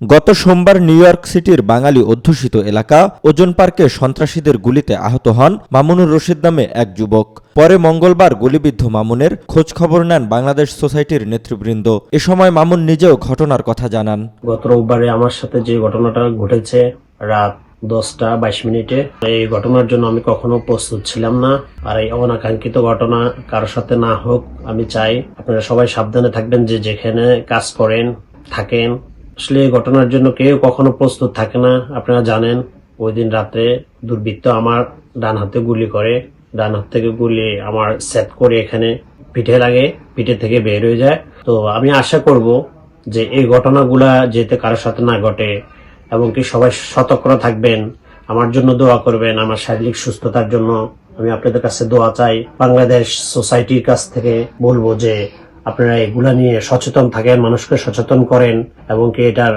গত সোমবার new York সিটির বাঙালি অধ্যুষিত এলাকা ওজন পার্কে সন্ত্রাসীদের গুলিতে আহত হন মামুনুর রশিদ নামে এক যুবক। পরে মঙ্গলবার গুলিবিদ্ধ মামুনের খোঁজখবর নেন বাংলাদেশ সোসাইটির নেতৃবৃন্দ। এ সময় মামুন নিজেও ঘটনার কথা জানান। গত রোববারে আমার সাথে যে ঘটনাটা ঘটেছে রাত 10:22 এই ঘটনার জন্য আমি কখনো প্রস্তুত ছিলাম না। আর এই অনাকাঙ্ক্ষিত ঘটনা কারোর সাথে না হোক আমি চাই। আপনারা সবাই সাবধানে থাকবেন, যে যেখানে কাজ করেন থাকেন। আসলে এই ঘটনার জন্য কেউ কখনো প্রস্তুত থাকে না। আপনারা জানেন ওই দিন রাতে দুর্বৃত্ত আমার ডান হাতে গুলি করে, ডান হাত থেকে গুলি আমার সেট করে এখানে পিঠে লাগে, পিঠে থেকে বের হয়ে যায়। তো আমি আশা করব যে এই ঘটনাগুলা যাতে কারোর সাথে না ঘটে, এবং কি সবাই সতর্ক থাকবেন। আমার জন্য দোয়া করবেন, আমার শারীরিক সুস্থতার জন্য আমি আপনাদের কাছে দোয়া চাই। বাংলাদেশ সোসাইটির কাছ থেকে বলবো যে আপনারা এগুলা নিয়ে সচেতন থাকেন, মানুষকে সচেতন করেন, এবং কি এটার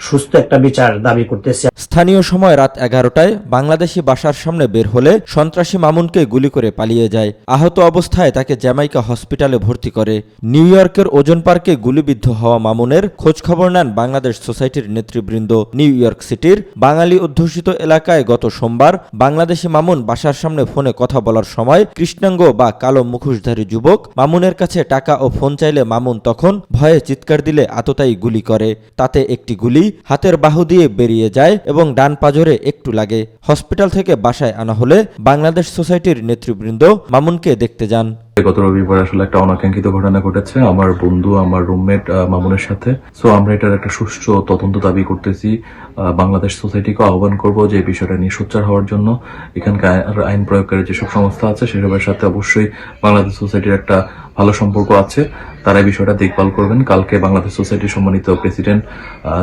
সুস্থ একটা বিচার দাবি করতেছি। স্থানীয় সময় রাত 11টায় বাংলাদেশি বাসার সামনে বের হলে সন্ত্রাসী মামুনকে গুলি করে পালিয়ে যায়। আহত অবস্থায় তাকে জ্যামাইকা হসপিটালে ভর্তি করে। নিউ ইয়র্কের ওজন পার্কে গুলিবিদ্ধ হওয়া মামুনের খোঁজখবর নেন বাংলাদেশ সোসাইটির নেতৃবৃন্দ। নিউ ইয়র্ক সিটির বাঙালি অধ্যুষিত এলাকায় গত সোমবার বাংলাদেশি মামুন বাসার সামনে ফোনে কথা বলার সময় কৃষ্ণাঙ্গ বা কালো মুখোশধারী যুবক মামুনের কাছে টাকা ও ফোন চাইলে মামুন তখন ভয়ে চিৎকার দিলে আততায়ী গুলি করে। তাতে একটি গুলি হাতের বাহু দিয়ে বেরিয়ে যায় এবং ডান পাজরে একটু লাগে। হসপিটাল থেকে বাসায় আনা হলে বাংলাদেশ সোসাইটির নেতৃবৃন্দ মামুনকে দেখতে যান। গত রবিবার আসলে একটা অনাকাঙ্ক্ষিত ঘটনা ঘটেছে আমার বন্ধু, আমার রুমমেট মামুনের সাথে। সো আমরা এটার একটা সুষ্ঠু তদন্ত দাবি করতেছি। বাংলাদেশ সোসাইটিকে আহ্বান করব যে এই বিষয়টা নিয়ে সোচ্চার হওয়ার জন্য। এখানকার আইন প্রয়োগকারী যেসব সংস্থা আছে সেসবের সাথে অবশ্যই বাংলাদেশ সোসাইটির একটা ভালো সম্পর্ক আছে, তারা এই বিষয়টা দেখভাল করবেন। কালকে বাংলাদেশ সোসাইটির সম্মানিত প্রেসিডেন্ট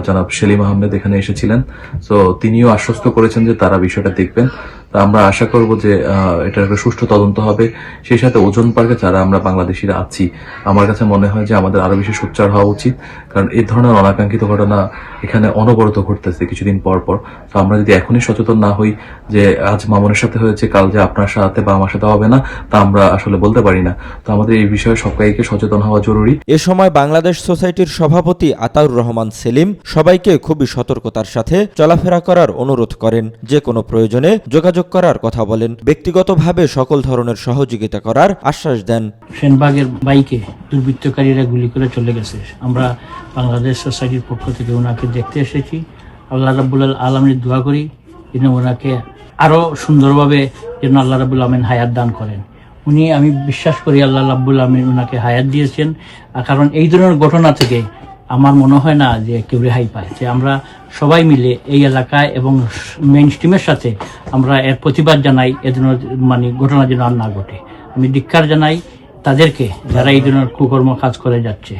জনাব সেলিম আহমেদ এখানে এসেছিলেন। সো তিনিও আশ্বস্ত করেছেন যে তারা বিষয়টা দেখবেন। তা আমরা আশা করব যে এটার একটা সুষ্ঠু তদন্ত হবে। সেই সাথে ওজন পার্কে যারা আমরা বাংলাদেশিরা আছি, আমার কাছে মনে হয় যে আমাদের আরো বেশি সোচ্চার হওয়া উচিত, কারণ এই ধরনের অনাকাঙ্ক্ষিত ঘটনা এখানে অনবরত ঘটতেছে কিছুদিন পর পর। তো আমরা যদি এখনই সচেতন না হই যে আজ মামুনের সাথে হয়েছে, কাল যে আপনার সাথে বা আমার সাথে হবে না, তা আমরা আসলে বলতে পারি না। তো আমাদের এই বিষয়ে সবাইকে সচেতন হওয়া জরুরি। এ সময় বাংলাদেশ সোসাইটির সভাপতি আতাউর রহমান সেলিম সবাইকে খুবই সতর্কতার সাথে চলাফেরা করার অনুরোধ করেন। যে কোনো প্রয়োজনে যোগাযোগ করার কথা বলেন। ব্যক্তিগতভাবে সকল ধরনের সহযোগিতা করার আশ্বাস দেন। সেনবাগের বাইকে দুর্বৃত্তকারীরা গুলি করে চলে গেছে। আমরা বাংলাদেশ সোসাইটির পক্ষ থেকে ওনাকে দেখতে এসেছি। আল্লাহ রাব্বুল আলামিনের দোয়া করি যেন ওনাকে আরো সুন্দরভাবে যেন আল্লাহ রাব্বুল আলামিন হায়াত দান করেন। উনি, আমি বিশ্বাস করি আল্লাহ রাব্বুল আলামিন ওনাকে হায়াত দিয়েছেন, কারণ এই ধরনের ঘটনা থেকে আমার মনে হয় না যে কেউ রেহাই পায়। যে আমরা সবাই মিলে এই এলাকায় এবং মেইন স্ট্রিমের সাথে আমরা এর প্রতিবাদ জানাই, এ ধরনের ঘটনা যেন আর না ঘটে। আমি ধিক্কার জানাই তাদেরকে যারা এই ধরনের কুকর্ম কাজ করে যাচ্ছে।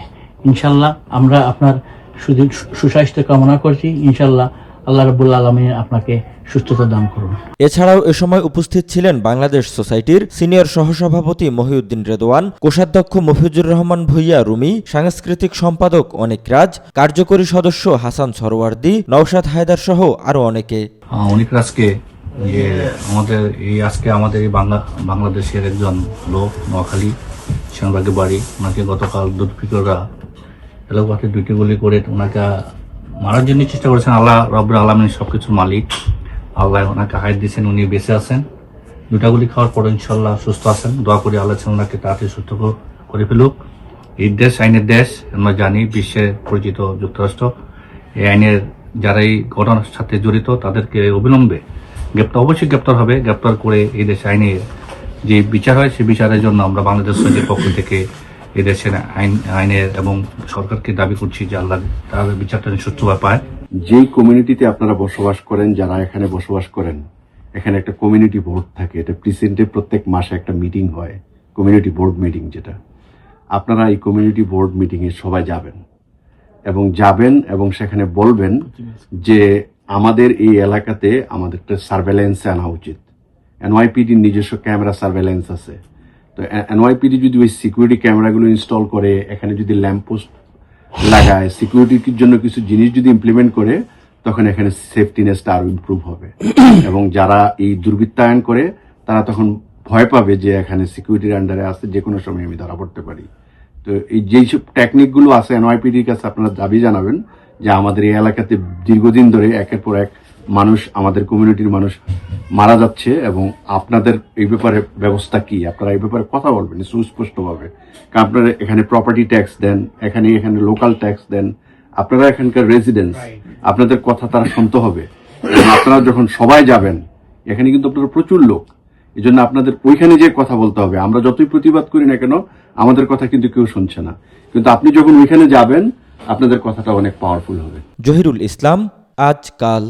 ইনশাল্লাহ আমরা আপনার শুধু সুস্বাস্থ্য কামনা করছি। ইনশাল্লাহ আল্লাহ রাব্বুল আলামিন আপনাকে সুস্থতা দান করুন। এছাড়াও এ সময় উপস্থিত ছিলেন বাংলাদেশ সোসাইটির সিনিয়র সহসভাপতি মহিউদ্দিন রেদওয়ান, কোষাধ্যক্ষ মফিজুর রহমান ভূঁইয়া রুমি, সাংস্কৃতিক সম্পাদক অনিক রাজ, কার্যকরী সদস্য হাসান সরওয়ার্দী, নওশাদ হায়দার সহ আরো অনেকে। অনিক রাজকে আমাদের এই বাংলাদেশের একজন লোক, নোয়াখালী সেনবাগে বাড়ি, ওনাকে গতকাল দুর্বৃত্তরা এলাকাতে 2টি গুলি করে ওনাকে মারার জন্য চেষ্টা করেছেন। আল্লাহ রাব্বুল আলামিন সবকিছুর মালিক, আল্লাহ ওনাকে হায়াত দিয়েছেন, উনি বেঁচে আছেন। 2টা গুলি খাওয়ার পর ইনশাল্লাহ সুস্থ আছেন। দোয়া করি আল্লাহ ওনাকে তাড়াতাড়ি সুস্থ করে ফেলুক। এই দেশ আইনের দেশ, আমরা জানি বিশ্বে পরিচিত যুক্তরাষ্ট্র। এই আইনের যারা এই ঘটনার সাথে জড়িত তাদেরকে অবিলম্বে অবশ্যই গ্রেপ্তার হবে। গ্রেপ্তার করে এই দেশে আইনে যে বিচার হয় সেই বিচারের জন্য আমরা বাংলাদেশ সোসাইটির পক্ষ থেকে এই দেশের আইনের এবং সরকারকে দাবি করছি যে আল্লাহ তার বিচারটা সুষ্ঠুভাবে পায়। যেই কমিউনিটিতে আপনারা বসবাস করেন, যারা এখানে বসবাস করেন, এখানে একটা কমিউনিটি বোর্ড থাকে। এটা প্রিসেন্টে প্রত্যেক মাসে একটা মিটিং হয়, কমিউনিটি বোর্ড মিটিং যেটা। আপনারা এই কমিউনিটি বোর্ড মিটিংয়ে সবাই যাবেন এবং সেখানে বলবেন যে আমাদের এই এলাকাতে আমাদের একটা সার্ভেলেন্স আনা উচিত। এনওয়াইপিডির নিজস্ব ক্যামেরা সার্ভেলেন্স আছে। তো এনওয়াইপিডি যদি ওই সিকিউরিটি ক্যামেরাগুলো ইনস্টল করে, এখানে যদি ল্যাম্পপোস্ট লাগায়, সিকিউরিটির জন্য কিছু জিনিস যদি ইমপ্লিমেন্ট করে, তখন এখানে সেফটিনেসটা আরো ইমপ্রুভ হবে। এবং যারা এই দুর্বৃত্তায়ন করে তারা তখন ভয় পাবে যে এখানে সিকিউরিটির আন্ডারে আছে, যে কোনো সময় আমি ধরা পড়তে পারি। তো এই যেসব টেকনিকগুলো আছে এনওয়াইপিডির কাছে আপনারা দাবি জানাবেন যে আমাদের এই এলাকাতে দীর্ঘদিন ধরে একের পর এক মানুষ, আমাদের কমিউনিটির মানুষ মারা যাচ্ছে, এবং আপনাদের এই ব্যাপারে ব্যবস্থা কি, আপনারা এই ব্যাপারে কথা বলবেন সুস্পষ্টভাবে। কারণ আপনারা এখানে প্রপার্টি ট্যাক্স দেন, এখানে লোকাল ট্যাক্স দেন, আপনারা এখানকার রেসিডেন্স, আপনাদের কথা তারা শুনতে হবে। এবং আপনারা যখন সবাই যাবেন, এখানে কিন্তু আপনারা প্রচুর লোক, এই জন্য আপনাদের ওইখানে যে কথা বলতে হবে। আমরা যতই প্রতিবাদ করি না কেন, আমাদের কথা কিন্তু কেউ শুনছে না, কিন্তু আপনি যখন ওইখানে যাবেন, আপনাদের কথাটা অনেক পাওয়ারফুল হবে। জহিরুল ইসলাম, আজ কাল।